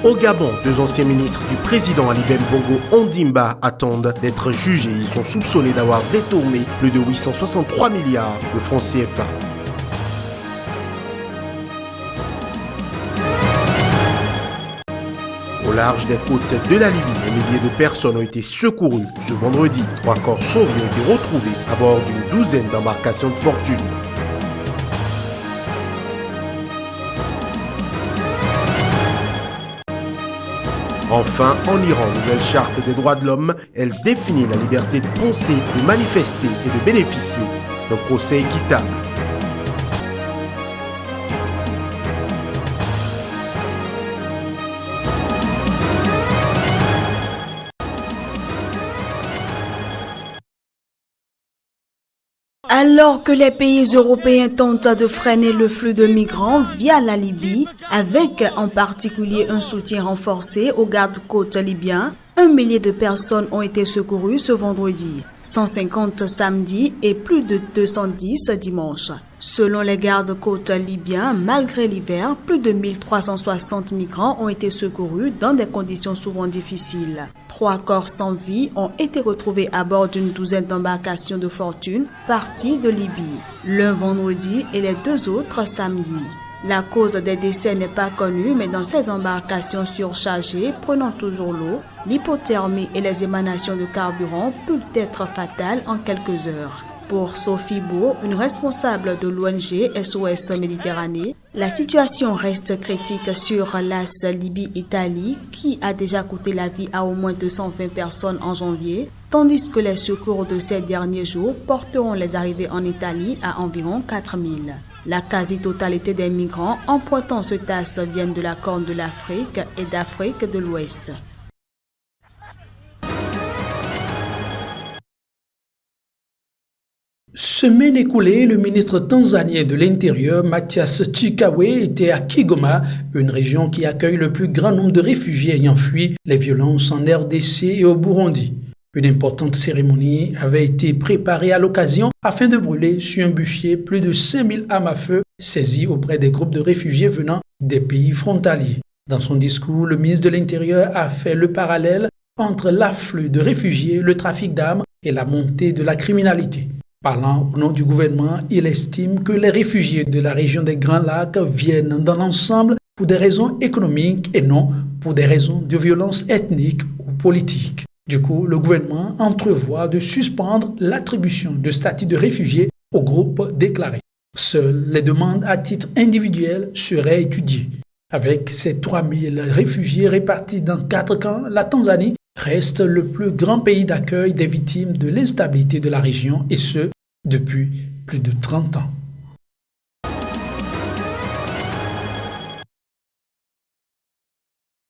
Au Gabon, deux anciens ministres du président Ali Bongo Ondimba attendent d'être jugés. Ils sont soupçonnés d'avoir détourné plus de 863 milliards de francs CFA. Au large des côtes de la Libye, un millier de personnes ont été secourues. Ce vendredi, 3 corps sans vie ont été retrouvés à bord d'une douzaine d'embarcations de fortune. Enfin, en Iran, nouvelle charte des droits de l'homme, elle définit la liberté de penser, de manifester et de bénéficier d'un procès équitable. Alors que les pays européens tentent de freiner le flux de migrants via la Libye, avec en particulier un soutien renforcé aux gardes-côtes libyens, 1 millier de personnes ont été secourues ce vendredi, 150 samedi et plus de 210 dimanche. Selon les gardes-côtes libyens, malgré l'hiver, plus de 1360 migrants ont été secourus dans des conditions souvent difficiles. 3 corps sans vie ont été retrouvés à bord d'une douzaine d'embarcations de fortune parties de Libye, l'un vendredi et les 2 autres samedi. La cause des décès n'est pas connue, mais dans ces embarcations surchargées, prenant toujours l'eau, l'hypothermie et les émanations de carburant peuvent être fatales en quelques heures. Pour Sophie Beau, une responsable de l'ONG SOS Méditerranée, la situation reste critique sur l'AS Libye-Italie qui a déjà coûté la vie à au moins 220 personnes en janvier, tandis que les secours de ces derniers jours porteront les arrivées en Italie à environ 4000. La quasi-totalité des migrants empruntant ce TAS viennent de la Corne de l'Afrique et d'Afrique de l'Ouest. Semaine écoulée, le ministre tanzanien de l'Intérieur, Mathias Chikawe, était à Kigoma, une région qui accueille le plus grand nombre de réfugiés ayant fui les violences en RDC et au Burundi. Une importante cérémonie avait été préparée à l'occasion afin de brûler sur un bûcher plus de 5000 armes à feu saisies auprès des groupes de réfugiés venant des pays frontaliers. Dans son discours, le ministre de l'Intérieur a fait le parallèle entre l'afflux de réfugiés, le trafic d'armes et la montée de la criminalité. Parlant au nom du gouvernement, il estime que les réfugiés de la région des Grands Lacs viennent dans l'ensemble pour des raisons économiques et non pour des raisons de violence ethnique ou politique. Du coup, le gouvernement entrevoit de suspendre l'attribution de statut de réfugié aux groupes déclarés. Seules les demandes à titre individuel seraient étudiées. Avec ses 3000 réfugiés répartis dans 4 camps, la Tanzanie reste le plus grand pays d'accueil des victimes de l'instabilité de la région et ce, depuis plus de 30 ans.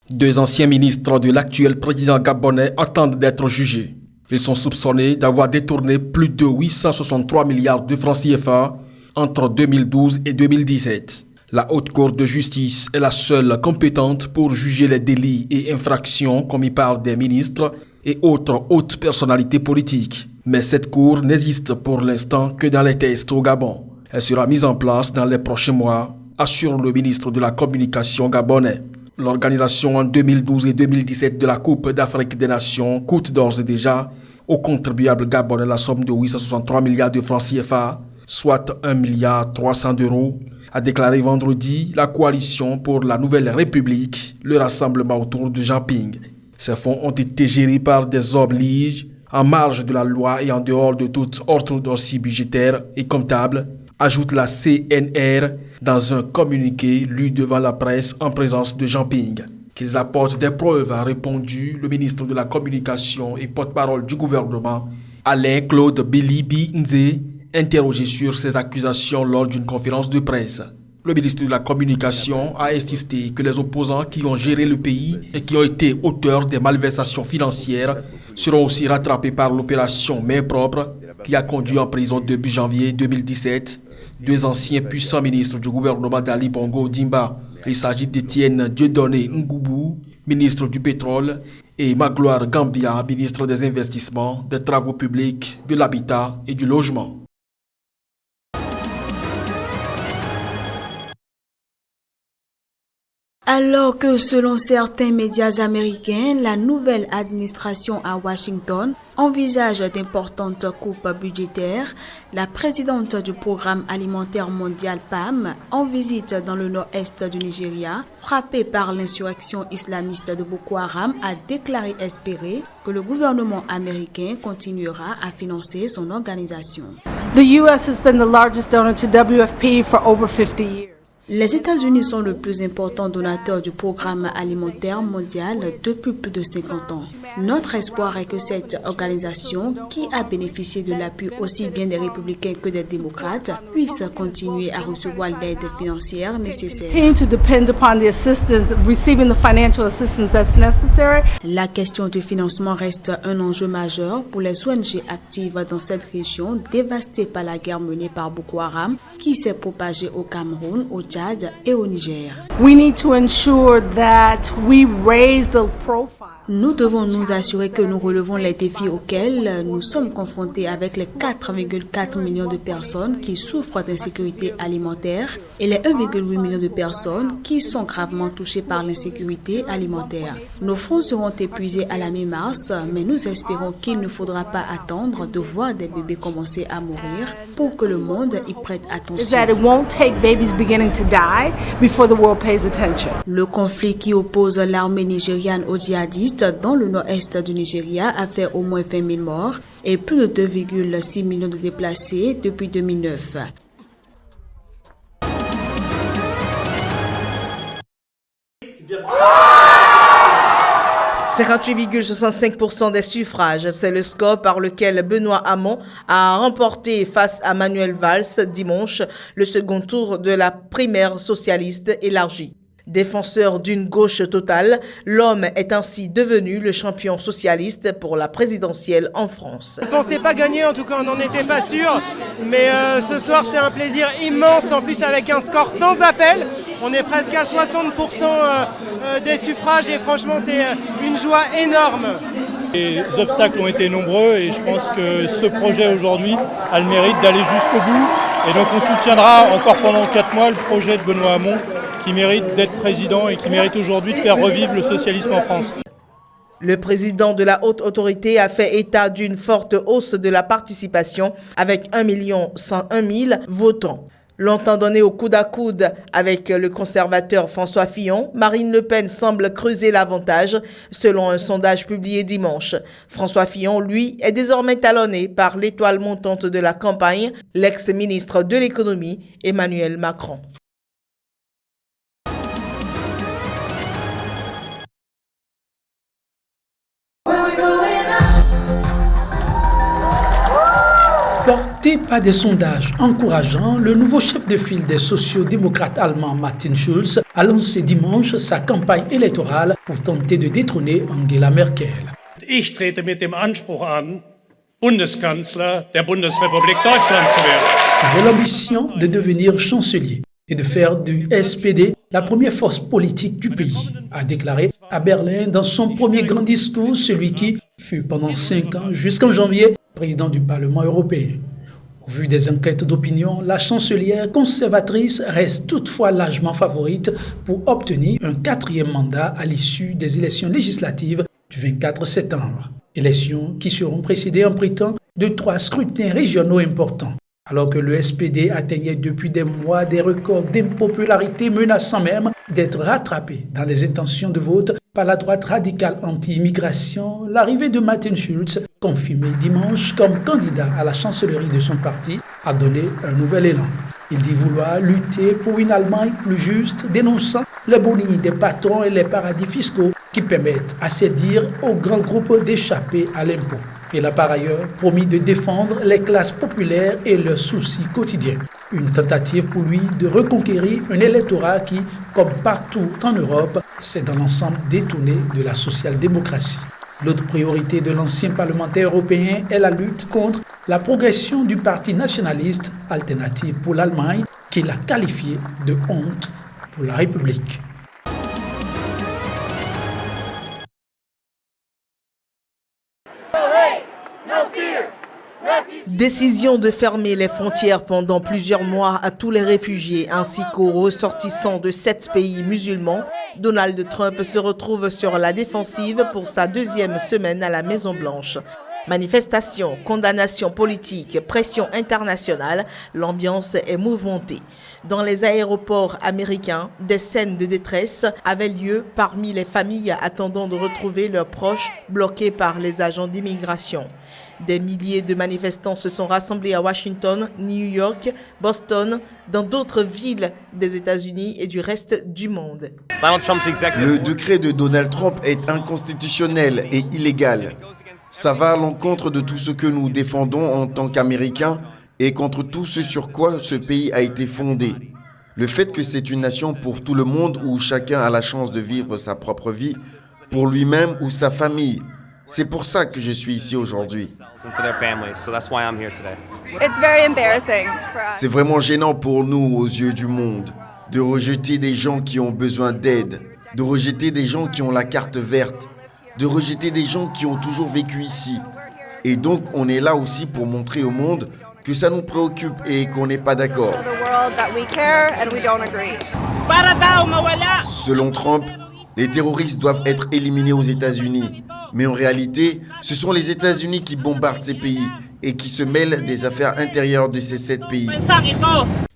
Deux anciens ministres de l'actuel président gabonais attendent d'être jugés. Ils sont soupçonnés d'avoir détourné plus de 863 milliards de francs CFA entre 2012 et 2017. La Haute Cour de justice est la seule compétente pour juger les délits et infractions commis par des ministres et autres hautes personnalités politiques. Mais cette Cour n'existe pour l'instant que dans les tests au Gabon. Elle sera mise en place dans les prochains mois, assure le ministre de la Communication gabonais. L'organisation en 2012 et 2017 de la Coupe d'Afrique des Nations coûte d'ores et déjà aux contribuables gabonais la somme de 863 milliards de francs CFA, soit 1,3 milliard d'euros, a déclaré vendredi la coalition pour la Nouvelle République, le rassemblement autour de Jean Ping. Ces fonds ont été gérés par des hommes liges, en marge de la loi et en dehors de toute orthodoxie budgétaire et comptable, ajoute la CNR dans un communiqué lu devant la presse en présence de Jean Ping. Qu'ils apportent des preuves, a répondu le ministre de la Communication et porte-parole du gouvernement, Alain-Claude Bilibi Nze, interrogé sur ces accusations lors d'une conférence de presse. Le ministre de la Communication a insisté que les opposants qui ont géré le pays et qui ont été auteurs des malversations financières seront aussi rattrapés par l'opération Main propre qui a conduit en prison début janvier 2017 deux anciens puissants ministres du gouvernement d'Ali Bongo Ondimba. Il s'agit d'Étienne Dieudonné Ngoubou, ministre du pétrole, et Magloire Gambia, ministre des Investissements, des Travaux publics, de l'Habitat et du Logement. Alors que selon certains médias américains, la nouvelle administration à Washington envisage d'importantes coupes budgétaires, la présidente du Programme alimentaire mondial PAM, en visite dans le nord-est du Nigeria, frappée par l'insurrection islamiste de Boko Haram, a déclaré espérer que le gouvernement américain continuera à financer son organisation. The U.S. has been the largest donor to WFP for over 50 years. Les États-Unis sont le plus important donateur du Programme alimentaire mondial depuis plus de 50 ans. Notre espoir est que cette organisation, qui a bénéficié de l'appui aussi bien des républicains que des démocrates, puisse continuer à recevoir l'aide financière nécessaire. La question du financement reste un enjeu majeur pour les ONG actives dans cette région dévastée par la guerre menée par Boko Haram, qui s'est propagée au Cameroun, au Tchad et au Niger. Nous devons nous assurer que nous relevons les défis auxquels nous sommes confrontés avec les 4,4 millions de personnes qui souffrent d'insécurité alimentaire et les 1,8 million de personnes qui sont gravement touchées par l'insécurité alimentaire. Nos fonds seront épuisés à la mi-mars, mais nous espérons qu'il ne faudra pas attendre de voir des bébés commencer à mourir pour que le monde y prête attention. Le conflit qui oppose l'armée nigériane aux djihadistes dans le nord-est du Nigeria a fait au moins 20 000 morts et plus de 2,6 millions de déplacés depuis 2009. « 58,65% des suffrages, c'est le score par lequel Benoît Hamon a remporté face à Manuel Valls dimanche le second tour de la primaire socialiste élargie. Défenseur d'une gauche totale, l'homme est ainsi devenu le champion socialiste pour la présidentielle en France. On ne pensait pas gagner, en tout cas on n'en était pas sûr, mais ce soir c'est un plaisir immense, en plus avec un score sans appel. On est presque à 60% des suffrages et franchement c'est une joie énorme. Les obstacles ont été nombreux et je pense que ce projet aujourd'hui a le mérite d'aller jusqu'au bout. Et donc on soutiendra encore pendant 4 mois le projet de Benoît Hamon qui mérite d'être président et qui mérite aujourd'hui de faire revivre le socialisme en France. Le président de la haute autorité a fait état d'une forte hausse de la participation avec 1 101 000 votants. Longtemps donné au coude à coude avec le conservateur François Fillon, Marine Le Pen semble creuser l'avantage, selon un sondage publié dimanche. François Fillon, lui, est désormais talonné par l'étoile montante de la campagne, l'ex-ministre de l'économie, Emmanuel Macron. Porté par des sondages encourageants, le nouveau chef de file des sociaux-démocrates allemands Martin Schulz a lancé dimanche sa campagne électorale pour tenter de détrôner Angela Merkel. Ich trete mit dem Anspruch an, Bundeskanzler der Bundesrepublik Deutschland zu werden. J'ai l'ambition de devenir chancelier et de faire du SPD la première force politique du pays, a déclaré à Berlin dans son premier grand discours, celui qui fut pendant 5 ans, jusqu'en janvier, président du Parlement européen. Au vu des enquêtes d'opinion, la chancelière conservatrice reste toutefois largement favorite pour obtenir un 4e mandat à l'issue des élections législatives du 24 septembre. Élections qui seront précédées en prétend de 3 scrutins régionaux importants. Alors que le SPD atteignait depuis des mois des records d'impopularité menaçant même d'être rattrapé dans les intentions de vote par la droite radicale anti-immigration, l'arrivée de Martin Schulz, confirmé dimanche comme candidat à la chancellerie de son parti, a donné un nouvel élan. Il dit vouloir lutter pour une Allemagne plus juste, dénonçant les bonnies des patrons et les paradis fiscaux qui permettent à ses dires aux grands groupes d'échapper à l'impôt. Il a par ailleurs promis de défendre les classes populaires et leurs soucis quotidiens. Une tentative pour lui de reconquérir un électorat qui, comme partout en Europe, s'est dans l'ensemble détourné de la social-démocratie. L'autre priorité de l'ancien parlementaire européen est la lutte contre la progression du parti nationaliste Alternative pour l'Allemagne, qu'il a qualifié de honte pour la République. Décision de fermer les frontières pendant plusieurs mois à tous les réfugiés ainsi qu'aux ressortissants de 7 pays musulmans. Donald Trump se retrouve sur la défensive pour sa 2e semaine à la Maison-Blanche. Manifestations, condamnations politiques, pression internationale, l'ambiance est mouvementée. Dans les aéroports américains, des scènes de détresse avaient lieu parmi les familles attendant de retrouver leurs proches bloqués par les agents d'immigration. Des milliers de manifestants se sont rassemblés à Washington, New York, Boston, dans d'autres villes des États-Unis et du reste du monde. Le décret de Donald Trump est inconstitutionnel et illégal. Ça va à l'encontre de tout ce que nous défendons en tant qu'Américains et contre tout ce sur quoi ce pays a été fondé. Le fait que c'est une nation pour tout le monde où chacun a la chance de vivre sa propre vie, pour lui-même ou sa famille. C'est pour ça que je suis ici aujourd'hui. C'est vraiment gênant pour nous aux yeux du monde de rejeter des gens qui ont besoin d'aide, de rejeter des gens qui ont la carte verte, de rejeter des gens qui ont toujours vécu ici. Et donc, on est là aussi pour montrer au monde que ça nous préoccupe et qu'on n'est pas d'accord. Selon Trump, les terroristes doivent être éliminés aux États-Unis. Mais en réalité, ce sont les États-Unis qui bombardent ces pays et qui se mêlent des affaires intérieures de ces 7 pays.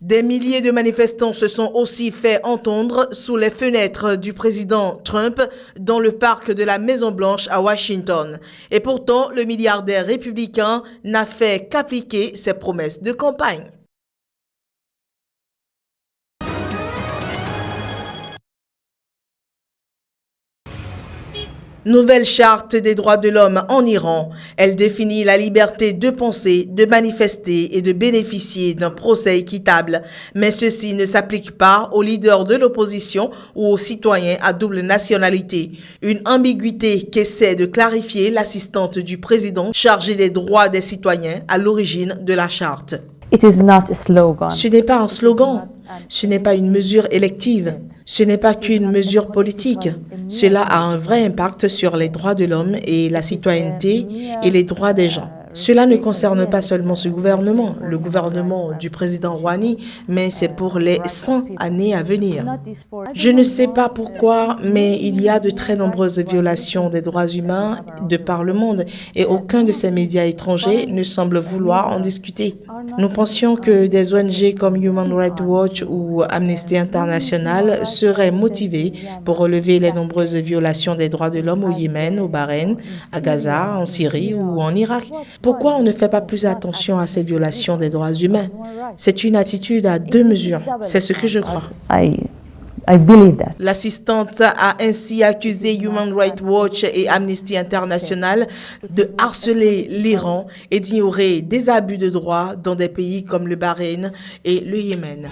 Des milliers de manifestants se sont aussi fait entendre sous les fenêtres du président Trump dans le parc de la Maison-Blanche à Washington. Et pourtant, le milliardaire républicain n'a fait qu'appliquer ses promesses de campagne. Nouvelle charte des droits de l'homme en Iran. Elle définit la liberté de penser, de manifester et de bénéficier d'un procès équitable. Mais ceci ne s'applique pas aux leaders de l'opposition ou aux citoyens à double nationalité. Une ambiguïté qu'essaie de clarifier l'assistante du président chargée des droits des citoyens à l'origine de la charte. Ce n'est pas un slogan, ce n'est pas une mesure élective, ce n'est pas qu'une mesure politique. Cela a un vrai impact sur les droits de l'homme et la citoyenneté et les droits des gens. Cela ne concerne pas seulement ce gouvernement, le gouvernement du président Rouhani, mais c'est pour les 100 années à venir. Je ne sais pas pourquoi, mais il y a de très nombreuses violations des droits humains de par le monde et aucun de ces médias étrangers ne semble vouloir en discuter. Nous pensions que des ONG comme Human Rights Watch ou Amnesty International seraient motivés pour relever les nombreuses violations des droits de l'homme au Yémen, au Bahreïn, à Gaza, en Syrie ou en Irak. Pourquoi on ne fait pas plus attention à ces violations des droits humains? C'est une attitude à 2 mesures. C'est ce que je crois. L'assistante a ainsi accusé Human Rights Watch et Amnesty International de harceler l'Iran et d'ignorer des abus de droits dans des pays comme le Bahreïn et le Yémen.